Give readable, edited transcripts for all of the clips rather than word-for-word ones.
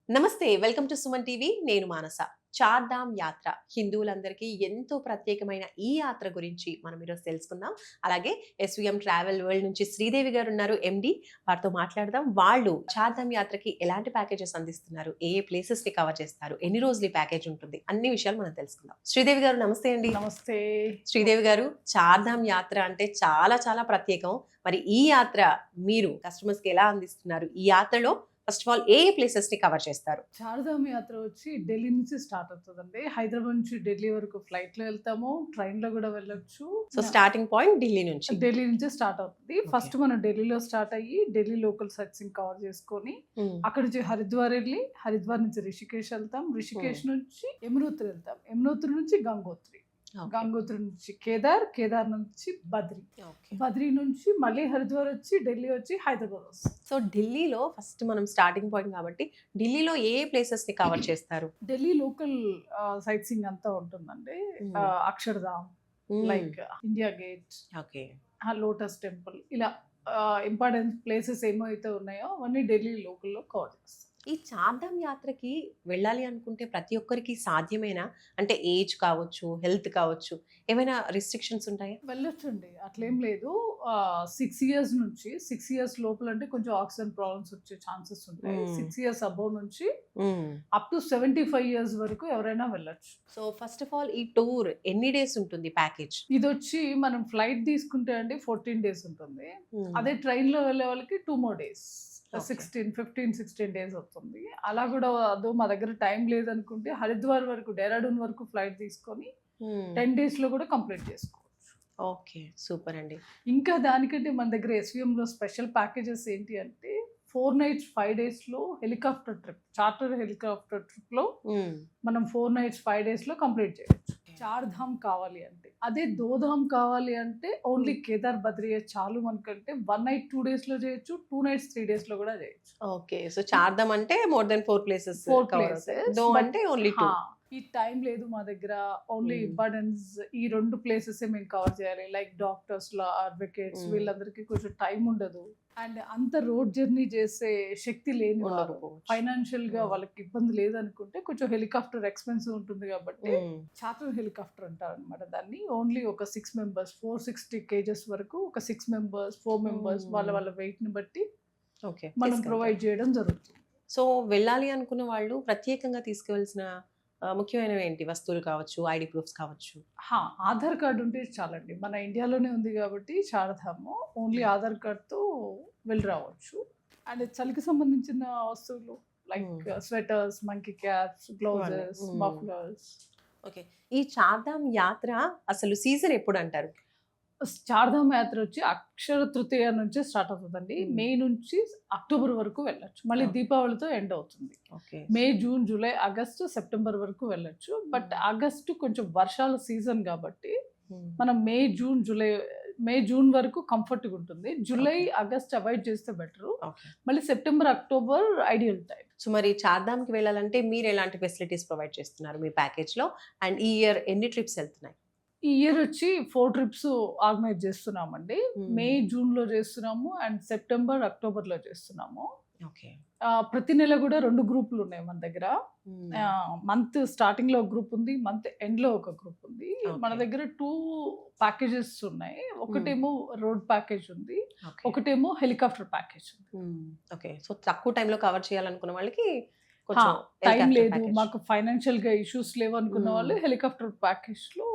నమస్తే, welcome to Suman TV. నేను మానస. చార్ధామ్ యాత్ర హిందువులందరికీ ఎంతో ప్రత్యేకమైన ఈ యాత్ర గురించి మనం ఈరోజు తెలుసుకుందాం. అలాగే ఎస్విఎం ట్రావెల్ వరల్డ్ నుంచి శ్రీదేవి గారు ఉన్నారు, ఎండి. వారితో మాట్లాడదాం. వాళ్ళు చార్ధామ్ యాత్రకి ఎలాంటి ప్యాకేజెస్ అందిస్తున్నారు, ఏ ప్లేసెస్ ని కవర్ చేస్తారు, ఎన్ని రోజులు ఈ ప్యాకేజ్ ఉంటుంది, అన్ని విషయాలు మనం తెలుసుకుందాం. శ్రీదేవి గారు నమస్తే అండి. నమస్తే. శ్రీదేవి గారు, చార్ధామ్ యాత్ర అంటే చాలా చాలా ప్రత్యేకం. మరి ఈ యాత్ర మీరు కస్టమర్స్ కి ఎలా అందిస్తున్నారు? ఈ యాత్రలో first of all A places ని కవర్ చేస్తారు? చార్ధామ్ యాత్ర వచ్చి ఢిల్లీ నుంచి స్టార్ట్ అవుతుందండి. హైదరాబాద్ నుంచి ఢిల్లీ వరకు ఫ్లైట్ లో వెళ్తాము, ట్రైన్ లో కూడా వెళ్ళొచ్చు. సో స్టార్టింగ్ పాయింట్ ఢిల్లీ నుంచి. ఢిల్లీ నుంచి స్టార్ట్ అవుతుంది. ఫస్ట్ మనం ఢిల్లీలో స్టార్ట్ అయ్యి Delhi local sight seeing cover చేసుకొని అక్కడ నుంచి హరిద్వార్ వెళ్ళి హరిద్వార్ నుంచి రిషికేష్ వెళ్తాం. రిషికేష్ నుంచి యమునోత్రి వెళ్తాం. యమునోత్రి నుంచి గంగోత్రి, గంగోత్రి నుంచి కేదార్, కేదార్ నుంచి బద్రీ, బద్రీ నుంచి మళ్ళీ హరిద్వార్ వచ్చి ఢిల్లీ వచ్చి హైదరాబాద్ వస్తాం. సో ఢిల్లీలో ఫస్ట్ మనం స్టార్టింగ్ పాయింట్ కాబట్టి ఢిల్లీలో ఏ ప్లేసెస్ ని కవర్ చేస్తారు? ఢిల్లీ లోకల్ సైట్ సీయింగ్ అంతా ఉంటుందండి. Akshardham, like India gate, okay, lotus temple, ఇలా ఇంపార్టెంట్ ప్లేసెస్ ఏమైతే ఉన్నాయో అవన్నీ ఢిల్లీ లోకల్లో కవర్ చేస్తాం. ఈ చార్ధామ్ యాత్రకి వెళ్ళాలి అనుకుంటే ప్రతి ఒక్కరికి సాధ్యమేనా? అంటే ఏజ్ కావచ్చు, హెల్త్ కావచ్చు, ఏమైనా రిస్ట్రిక్షన్స్ ఉంటాయా? వెళ్ళొచ్చండి, అట్లేం లేదు. 6 years నుంచి 6 years లోపల అంటే కొంచెం ఆక్సిజన్ ప్రాబ్లమ్స్ వచ్చే ఛాన్సెస్ ఉంటాయి. 6 years అబౌవ్ నుంచి అప్ టు 75 years వరకు ఎవరైనా వెళ్ళొచ్చు. సో ఫస్ట్ ఆఫ్ ఆల్ ఈ టూర్ ఎన్ని డేస్ ఉంటుంది ప్యాకేజ్? ఇది వచ్చి మనం ఫ్లైట్ తీసుకుంటే అండి 14 days ఉంటుంది. అదే ట్రైన్ లో వెళ్ళే వాళ్ళకి 2 more days, 15-16 days అవుతుంది. అలా కూడా అదో మా దగ్గర టైం లేదనుకుంటే హరిద్వార్ వరకు, డెహ్రాడూన్ వరకు ఫ్లైట్ తీసుకొని 10 days లో కూడా కంప్లీట్ చేసుకోవచ్చు. ఓకే, సూపర్ అండి. ఇంకా దానికంటే మన దగ్గర ఎస్విఎం లో స్పెషల్ ప్యాకేజెస్ ఏంటి అంటే 4 nights 5 days లో helicopter trip, charter helicopter trip లో మనం 4 nights 5 days లో కంప్లీట్ చేయొచ్చు. చార్ధామ్ కావాలి అంటే, అదే దోధామ్ కావాలి అంటే ఓన్లీ కేదార్ బద్రీ చాలు మనకంటే 1 night 2 days లో చేయొచ్చు, 2 nights 3 days లో కూడా చేయొచ్చు. ఓకే, సో చార్ధామ్ అంటే మోర్ దెన్ 4 places, 4 places, దో అంటే ఓన్లీ 2. ఈ టైం లేదు మా దగ్గర, ఓన్లీ ఇంపార్టెన్స్ ఈ 2 places మేము కవర్ చేయాలి. లైక్ డాక్టర్స్, లా అడ్వకేట్స్, వీళ్ళందరికీ కొంచెం టైం ఉండదు అండ్ అంత రోడ్ జర్నీ చేసే శక్తి లేని వారు, ఫైనాన్షియల్ గా వాళ్ళకి ఇబ్బంది లేదనుకుంటే కొంచెం హెలికాప్టర్ ఎక్స్పెన్సివ్ ఉంటుంది కాబట్టి చార్టర్ హెలికాప్టర్ అంటారు అనమాట దాన్ని. ఓన్లీ ఒక 6 members 460 kgs వరకు, ఒక 6 members 4 members వాళ్ళ వెయిట్ ని బట్టి మనం ప్రొవైడ్ చేయడం జరుగుతుంది. సో వెళ్ళాలి అనుకున్న వాళ్ళు ప్రత్యేకంగా తీసుకువెళ్ళాల్సిన ముఖ్యమైనవి ఏంటి? వస్తువులు కావచ్చు, ఐడి ప్రూఫ్స్ కావచ్చు. ఆధార్ కార్డు ఉంటే చాలండి. మన ఇండియాలోనే ఉంది కాబట్టి చార్ధాము ఓన్లీ ఆధార్ కార్డ్తో వెళ్ళి రావచ్చు. అండ్ చలికి సంబంధించిన వస్తువులు like sweaters, monkey caps, gloves, mufflers. Okay, ఈ చార్ధామ్ యాత్ర అసలు సీజన్ ఎప్పుడు అంటారు? చార్ధామ్ యాత్ర వచ్చి అక్షర తృతీయ నుంచి స్టార్ట్ అవుతుందండి. మే నుంచి అక్టోబర్ వరకు వెళ్ళొచ్చు. మళ్ళీ దీపావళితో ఎండ్ అవుతుంది. మే, జూన్, జూలై, ఆగస్టు, సెప్టెంబర్ వరకు వెళ్ళొచ్చు. బట్ ఆగస్టు కొంచెం వర్షాల సీజన్ కాబట్టి మనం మే, జూన్ వరకు కంఫర్ట్గా ఉంటుంది. జూలై, ఆగస్ట్ అవాయిడ్ చేస్తే బెటర్. మళ్ళీ September, October ideal time. So మరి చార్ధామ్కి వెళ్ళాలంటే మీరు ఎలాంటి ఫెసిలిటీస్ ప్రొవైడ్ చేస్తున్నారు మీ ప్యాకేజ్లో? అండ్ ఈ ఇయర్ ఎన్ని ట్రిప్స్ వెళ్తున్నాయి? ఈ ఇయర్ వచ్చి 4 trips ఆర్గనైజ్ చేస్తున్నామండి. మే, జూన్ లో చేస్తున్నాము అండ్ సెప్టెంబర్, అక్టోబర్ లో చేస్తున్నాము. ప్రతి నెల కూడా 2 గ్రూపులు ఉన్నాయి మన దగ్గర. మంత్ స్టార్టింగ్ లో ఒక గ్రూప్ ఉంది, మంత్ ఎండ్ లో ఒక గ్రూప్ ఉంది. మన దగ్గర 2 packages ఉన్నాయి. ఒకటేమో రోడ్ ప్యాకేజ్ ఉంది, ఒకటేమో హెలికాప్టర్ ప్యాకేజ్ ఉంది. ఓకే, సో తక్కువ టైంలో కవర్ చేయాలనుకున్న వాళ్ళకి టైం లేదు, మాకు ఫైనాన్షియల్ గా ఇష్యూస్ లేవు అనుకున్న వాళ్ళు హెలికాప్టర్ ప్యాకేజ్ లో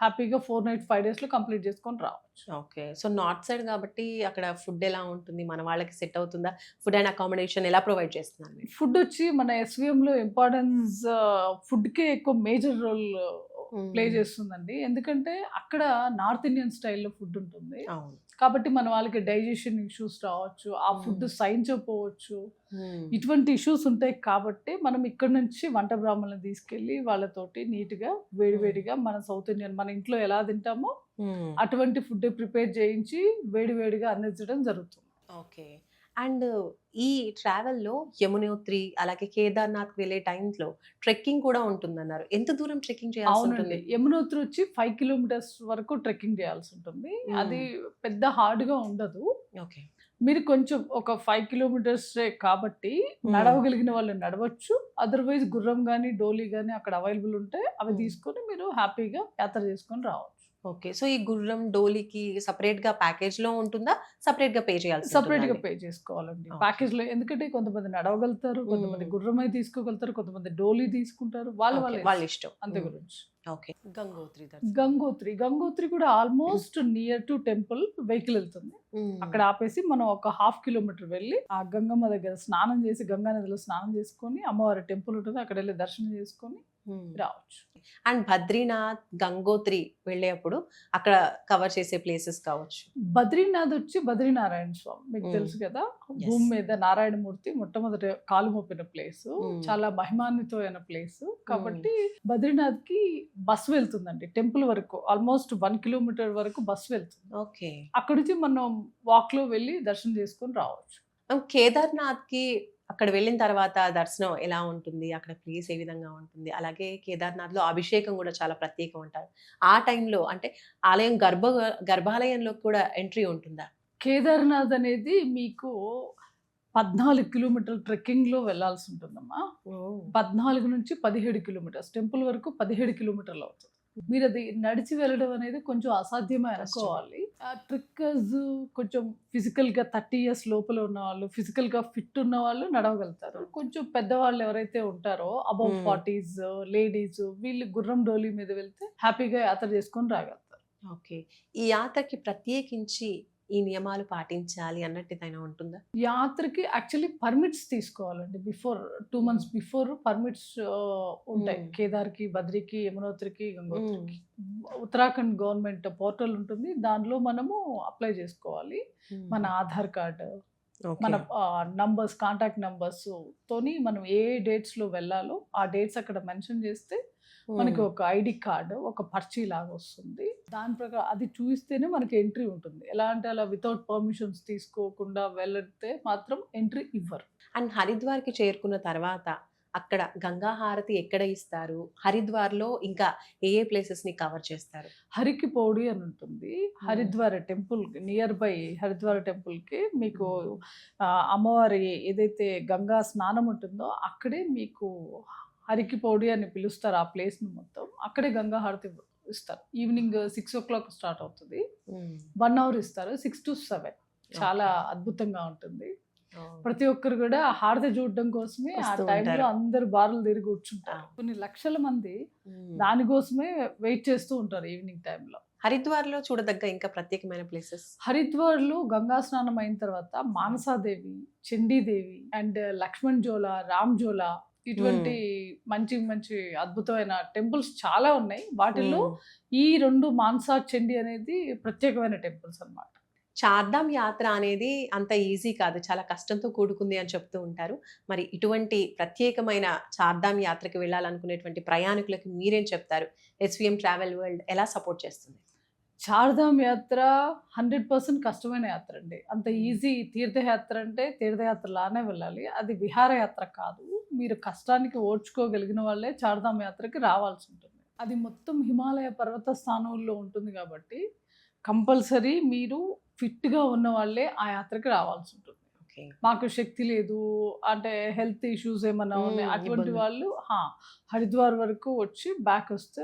హ్యాపీగా 4 nights 5 days లో కంప్లీట్ చేసుకొని రావచ్చు. ఓకే, సో నార్త్ సైడ్ కాబట్టి అక్కడ ఫుడ్ ఎలా ఉంటుంది? మన వాళ్ళకి సెట్ అవుతుందా? ఫుడ్ అండ్ అకామిడేషన్ ఎలా ప్రొవైడ్ చేస్తున్నారు? ఫుడ్ వచ్చి మన ఎస్విఎం లో ఇంపార్టెన్స్ ఫుడ్ కే ఎక్కువ మేజర్ రోల్ ప్లే చేస్తుందండి. ఎందుకంటే అక్కడ నార్త్ ఇండియన్ స్టైల్లో ఫుడ్ ఉంటుంది కాబట్టి మన వాళ్ళకి డైజెషన్ ఇష్యూస్ రావచ్చు, ఆ ఫుడ్ సహించకపోవచ్చు, ఇటువంటి ఇష్యూస్ ఉంటాయి. కాబట్టి మనం ఇక్కడ నుంచి వంట బ్రాహ్మణులను తీసుకెళ్ళి వాళ్ళతోటి నీట్గా వేడివేడిగా మన సౌత్ ఇండియన్, మన ఇంట్లో ఎలా తింటామో అటువంటి ఫుడ్ ప్రిపేర్ చేయించి వేడివేడిగా అందించడం జరుగుతుంది. ఓకే, అండ్ ఈ ట్రావెల్లో యమునోత్రి అలాగే కేదార్నాథ్ వెళ్ళే టైంలో ట్రెక్కింగ్ కూడా ఉంటుందన్నారు. ఎంత దూరం ట్రెక్కింగ్ చేయాల్సి ఉంటుంది? యమునోత్రి వచ్చి 5 kilometers వరకు ట్రెక్కింగ్ చేయాల్సి ఉంటుంది. అది పెద్ద హార్డ్ గా ఉండదు. ఓకే, మీరు కొంచెం ఒక 5 కిలోమీటర్స్ కాబట్టి నడవగలిగిన వాళ్ళు నడవచ్చు. అదర్‌వైజ్ గుర్రం గాని, డోలీ గాని అక్కడ అవైలబుల్ ఉంటే అవి తీసుకొని మీరు హ్యాపీగా యాత్ర చేసుకొని రావచ్చు. ఓకే. సో, ఈ గుర్రం, డోలీకి సెపరేట్‌గా ప్యాకేజ్‌లో ఉంటుందా? సెపరేట్‌గా పే చేయాల్సి ఉంటుందా సెపరేట్‌గా అండి? పే చేసుకోవాలండి. ఓకే. ప్యాకేజ్‌లో ఎందుకంటే కొంతమంది నడవగలుగుతారు, కొంతమంది గుర్రమై తీసుకోగలుగుతారు, కొంతమంది డోలీ తీసుకుంటారు. వాళ్ళ ఓకే. వాళ్ళ వాళ్ళ ఇష్టం. ఇష్టం. అంతే గురించి. ఓకే. గంగోత్రి దర్శనం. గంగోత్రి కూడా almost near to temple vehicle ఎళ్తుంది. అక్కడ ఆపేసి మనం ఒక హాఫ్ కిలోమీటర్ వెళ్ళి ఆ గంగమ్మ దగ్గర స్నానం చేసి, గంగా నదిలో స్నానం చేసుకొని, అమ్మవారి టెంపుల్ ఉంటుంది. అక్కడెళ్లి దర్శనం చేసుకొని రావచ్చు. అండ్ బద్రీనాథ్, గంగోత్రి వెళ్ళేప్పుడు అక్కడ కవర్ చేసే ప్లేసెస్ కావచ్చు. బద్రీనాథ్ వచ్చి బద్రీనారాయణ స్వామి మీకు తెలుసు కదా. Yes. భూమి మీద నారాయణమూర్తి మొట్టమొదటి కాలు మోపిన ప్లేస్. Mm. చాలా మహిమాన్వితమైన ప్లేస్ కాబట్టి బద్రీనాథ్ కి బస్ వెళ్తుందండి టెంపుల్ వరకు. ఆల్మోస్ట్ 1 కిలోమీటర్ వరకు బస్ వెళ్తుంది. ఓకే. అక్కడి నుంచి మనం వాక్ లో వెళ్ళి దర్శనం చేసుకొని రావచ్చు. కేదార్‌నాథ్‌కి అక్కడ వెళ్ళిన తర్వాత దర్శనం ఎలా ఉంటుంది? అక్కడ ప్లేస్ ఏ విధంగా ఉంటుంది? అలాగే కేదార్‌నాథ్‌లో అభిషేకం గూడా చాలా ప్రత్యేకం అంటారు. ఆ టైంలో అంటే ఆలయం గర్భాలయంలోకి కూడా ఎంట్రీ ఉంటుందా? కేదార్నాథ్ అనేది మీకు 14 కిలోమీటర్ల ట్రెక్కింగ్ లో వెళ్లాల్సి ఉంటుందమ్మా. ఓహ్! 14 నుంచి 17 కిలోమీటర్స్. టెంపుల్ వరకు 17 కిలోమీటర్లు అవుతుంది. మీరు అది నడిచి వెళ్ళడం అనేది కొంచెం అసాధ్యమే అనుకోవాలి. ఆ ట్రెక్కర్స్ కొంచెం ఫిజికల్‌గా 30 ఇయర్స్ లోపల ఉన్నవాళ్ళు, ఫిజికల్‌గా ఫిట్ ఉన్నవాళ్ళు నడవగలుగుతారు. కొంచెం పెద్దవాళ్ళు ఎవరైతే ఉంటారో అబోవ్ 40s లేడీస్ వీళ్ళు గుర్రం డోలీ మీద వెళ్తే హ్యాపీగా యాత్ర చేసుకొని రాగలుగుతారు. ఓకే. ఈ యాత్రకి ప్రత్యేకించి ఈ నియమాలు పాటించాలి అన్నట్టు ఏదైనా ఉంటుందా? యాత్రకి యాక్చువల్లీ పర్మిట్స్ తీసుకోవాలండి. బిఫోర్ 2 మంత్స్ బిఫోర్ పర్మిట్స్ ఉంటాయి. కేదార్‌కి, బద్రీకి, యమునోత్రికి, గంగోత్రికి. ఉత్తరాఖండ్ గవర్నమెంట్ పోర్టల్ ఉంటుంది. దానిలో మనము అప్లై చేసుకోవాలి. మన ఆధార్ కార్డ్, మన నంబర్స్, కాంటాక్ట్ నంబర్స్ తోని మనం ఏ డేట్స్‌లో వెళ్ళాలో ఆ డేట్స్ అక్కడ మెన్షన్ చేస్తే మనకి ఒక ఐడి కార్డ్, ఒక పర్చీ లాగా వస్తుంది. దాని ప్రకారం అది చూపిస్తేనే మనకి ఎంట్రీ ఉంటుంది. ఎలా అంటే అలా వితౌట్ పర్మిషన్స్ తీసుకోకుండా వెళ్తే మాత్రం ఎంట్రీ ఇవ్వరు. అండ్ హరిద్వార్‌కి చేరుకున్న తర్వాత అక్కడ గంగా హారతి ఎక్కడ ఇస్తారు? హరిద్వార్‌లో ఇంకా ఏ ప్లేసెస్‌ని కవర్ చేస్తారు? హరికి పౌడి అని ఉంటుంది. Haridwar temple near by Haridwar టెంపుల్‌కి మీకు అమ్మవారి ఏదైతే గంగా స్నానం ఉంటుందో అక్కడే మీకు హరికి పౌడి అని పిలుస్తారు ఆ ప్లేస్‌ని మొత్తం. అక్కడే గంగా హారతి ఇస్తారు. ఈవినింగ్ 6:00 స్టార్ట్ అవుతది. 1 అవర్ ఇస్తారు. 6-7 చాలా అద్భుతంగా ఉంటుంది. ప్రతి ఒక్కరు కూడా హారతి చూడడం కోసమే ఆ వస్తూ టైంలో ఉంటారు. అందరూ బారులు తిరిగి కూర్చుంటారు. కొన్ని లక్షల మంది దానికోసమే వెయిట్ చేస్తూ ఉంటారు ఈవినింగ్ టైంలో. హరిద్వార్‌లో చూడదగ్గ ఇంకా ప్రత్యేకమైన ప్లేసెస్? హరిద్వార్‌లో గంగా స్నానం అయిన తర్వాత మానసాదేవి, చండీదేవి అండ్ లక్ష్మణ్ జోలా, రామ్ జోలా ఇటువంటి మంచి మంచి అద్భుతమైన టెంపుల్స్ చాలా ఉన్నాయి. వాటిల్లో ఈ 2 మాన్సా, చండీ అనేది ప్రత్యేకమైన టెంపుల్స్ అన్నమాట. చార్ధామ్ యాత్ర అనేది అంత ఈజీ కాదు. చాలా కష్టంతో కూడుకుంది అని చెప్తూ ఉంటారు. మరి ఇటువంటి ప్రత్యేకమైన చార్ధామ్ యాత్రకి వెళ్ళాలనుకునేటువంటి ప్రయాణికులకి మీరేం చెప్తారు? ఎస్‌వీఎం ట్రావెల్ వరల్డ్ ఎలా సపోర్ట్ చేస్తుంది? చార్ధామ్ యాత్ర 100% కష్టమైన యాత్ర అండి. అంత ఈజీ తీర్థయాత్ర అంటే తీర్థయాత్రలానే వెళ్ళాలి. అది విహారయాత్ర కాదు. మీరు కష్టానికి ఓర్చుకోగలిగిన వాళ్ళే చార్ధామ్ యాత్రకి రావాల్సి ఉంటుంది. అది మొత్తం హిమాలయ పర్వత స్థానంలో ఉంటుంది కాబట్టి కంపల్సరీ మీరు ఫిట్‌గా ఉన్న వాళ్ళే ఆ యాత్రకి రావాల్సి ఉంటుంది. ఓకే. మాకు శక్తి లేదు అంటే హెల్త్ ఇష్యూస్ ఏమన్నా ఉన్నాయి అటువంటి ఇబ్బంది. వాళ్ళు హరిద్వార్ వరకు వచ్చి బ్యాక్ వస్తే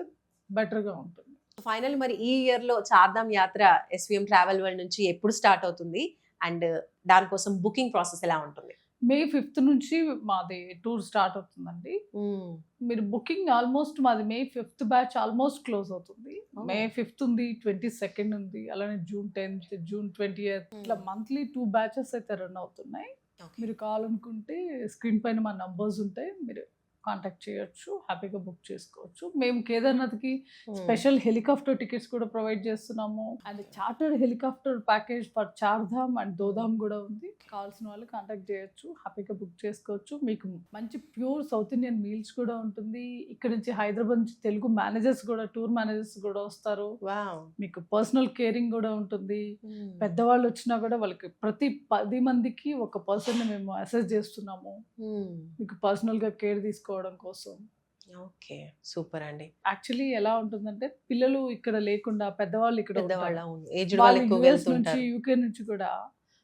బెటర్‌గా ఉంటుంది. ఫైనల్ మరి ఈ ఇయర్‌లో చార్ధామ్ యాత్ర ఎస్‌వీఎం ట్రావెల్ వరల్డ్ నుంచి ఎప్పుడు స్టార్ట్ అవుతుంది? అండ్ దానికోసం బుకింగ్ ప్రాసెస్ ఎలా ఉంటుంది? మే 5th నుంచి మాది టూర్ స్టార్ట్ అవుతుందండి. మీరు బుకింగ్ ఆల్మోస్ట్ మాది మే 5th బ్యాచ్ ఆల్మోస్ట్ క్లోజ్ అవుతుంది. మే 5th ఉంది, 22nd ఉంది, అలానే జూన్ 10th, జూన్ 20th ఇట్లా మంత్లీ 2 బ్యాచెస్ అయితే రన్ అవుతున్నాయి. మీరు కావాలనుకుంటే స్క్రీన్ పైన మా నంబర్స్ ఉంటాయి. మీరు కాంటాక్ట్ చేయొచ్చు. హ్యాపీగా బుక్ చేసుకోవచ్చు. మేము కేదార్నాథ్‌కి స్పెషల్ హెలికాప్టర్ టికెట్స్ కూడా ప్రొవైడ్ చేస్తున్నాము. And chartered helicopter package for Chardham and Dodham కూడా ఉంది. కావాల్సిన వాళ్ళు కాంటాక్ట్ చేయొచ్చు. హ్యాపీగా బుక్ చేసుకోవచ్చు. మీకు మంచి ప్యూర్ సౌత్ ఇండియన్ మీల్స్ కూడా ఉంటుంది. ఇక్కడ నుంచి హైదరాబాద్ నుంచి తెలుగు మేనేజర్స్ కూడా టూర్ మేనేజర్స్ కూడా వస్తారు. వావ్! మీకు పర్సనల్ కేరింగ్ కూడా ఉంటుంది. పెద్దవాళ్ళు వచ్చినా కూడా వాళ్ళకి ప్రతి 10 మందికి ఒక పర్సన్‌ని మేము అసెస్ చేస్తున్నాము. మీకు పర్సనల్‌గా కేర్ తీసుకోవడం కోసం. ఓకే. సూపర్ అండి. యాక్చువల్లీ ఎలా ఉంటుందంటే పిల్లలు ఇక్కడ లేకుండా పెద్దవాళ్ళు ఇక్కడ పెద్దవాళ్ళ ఉంటారు. అవును. ఏజ్డ్ వాళ్ళు వాళ్ళు ఎక్కువ యూఎస్ నుంచి, వెళ్తుంటారు. యూకే నుంచి కూడా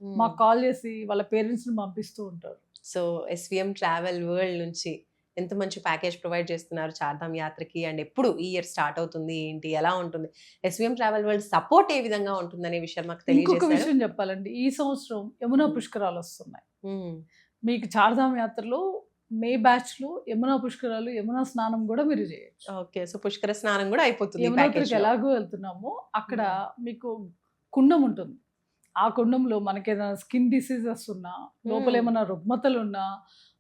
మాకు కాల్ చేసి వాళ్ళ పేరెంట్స్ని పంపిస్తూ ఉంటారు. సో ఎస్విఎం ట్రావెల్ వరల్డ్ నుంచి ఎంత మంచి ప్యాకేజ్ ప్రొవైడ్ చేస్తున్నారు చార్ధామ్ యాత్రకి, అండ్ ఎప్పుడు ఈ ఇయర్ స్టార్ట్ అవుతుంది, ఏంటి, ఎలా ఉంటుంది, ఎస్విఎం ట్రావెల్ వరల్డ్ సపోర్ట్ ఏ విధంగా ఉంటుంది అనే విషయం మాకు ఇంకొక తెలియజేశారు. విషయం చెప్పాలండి, ఈ సంవత్సరం యమునా పుష్కరాలు వస్తున్నాయి. మీకు చార్ధామ్ యాత్రలో మే బ్యాచ్ లో యమునా పుష్కరాలు, యమునా స్నానం కూడా మీరు చేయొచ్చు. ఓకే, సో పుష్కర స్నానం కూడా అయిపోతుంది ఈ యమునోత్రికి ప్యాకేజ్లో. ఎలాగో వెళ్తున్నామో అక్కడ మీకు కుండం ఉంటుంది. ఆ కుండంలో మనకి ఏదైనా స్కిన్ డిసీజెస్ ఉన్నా, లోపల ఏమైనా రుగ్మతలు ఉన్నా,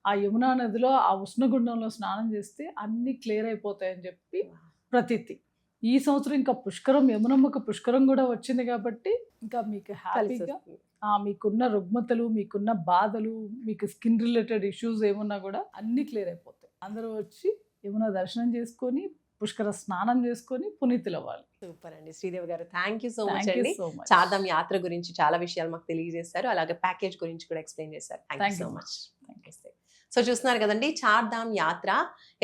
ఆ యమునా నదిలో ఆ ఉష్ణగుండంలో స్నానం చేస్తే అన్ని క్లియర్ అయిపోతాయని చెప్పి ప్రతీతి. ఈ సంవత్సరం ఇంకా పుష్కరం, యమునమ్మకు పుష్కరం కూడా వచ్చింది కాబట్టి ఇంకా మీకు కలిసి హ్యాపీగా వస్తుంది. మీకున్న రుగ్మతలు, మీకున్న బాధలు, మీకు స్కిన్ రిలేటెడ్ ఇష్యూస్ ఏమున్నా కూడా అన్నీ క్లియర్ అయిపోతాయి. అందరూ వచ్చి యమున దర్శనం చేసుకొని, పుష్కర స్నానం చేసుకొని పునీతులు అవ్వాలి. సూపర్ అండి శ్రీదేవి గారు, thank you so much thank you అండి. So much. చార్ధామ్ యాత్ర గురించి చాలా విషయాలు మాకు తెలియజేశారు, అలాగే ప్యాకేజ్ గురించి కూడా ఎక్స్ప్లెయిన్ చేశారు. Thank Thank you so you. Much. Thank you. So చూస్తున్నారు కదండి, చార్ధామ్ యాత్ర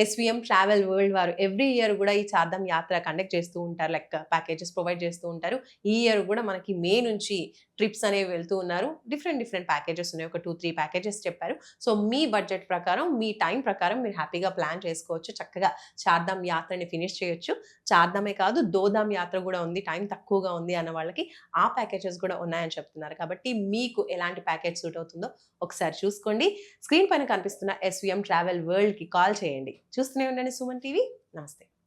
ఎస్విఎం ట్రావెల్ వరల్డ్ వారు ఎవ్రీ ఇయర్ కూడా ఈ చార్ధామ్ యాత్ర కండక్ట్ చేస్తూ ఉంటారు, లైక్ ప్యాకేజెస్ ప్రొవైడ్ చేస్తూ ఉంటారు. ఈ ఇయర్ కూడా మనకి మే నుంచి ట్రిప్స్ అనేవి వెళ్తూ ఉన్నారు. డిఫరెంట్ ప్యాకేజెస్ ఉన్నాయి, ఒక 2-3 ప్యాకేజెస్ చెప్పారు. సో మీ బడ్జెట్ ప్రకారం, మీ టైం ప్రకారం మీరు హ్యాపీగా ప్లాన్ చేసుకోవచ్చు, చక్కగా చార్ధామ్ యాత్రని ఫినిష్ చేయొచ్చు. చార్ధామే కాదు, దోధామ్ యాత్ర కూడా ఉంది, టైం తక్కువగా ఉంది అన్న వాళ్ళకి ఆ ప్యాకేజెస్ కూడా ఉన్నాయని చెప్తున్నారు. కాబట్టి మీకు ఎలాంటి ప్యాకేజ్ సూట్ అవుతుందో ఒకసారి చూసుకోండి. స్క్రీన్ పైన కనిపిస్తున్న ఎస్విఎం ట్రావెల్ వరల్డ్ కి కాల్ చేయండి. చూస్తూనే ఉండండి సుమన్ టీవీ. నమస్తే.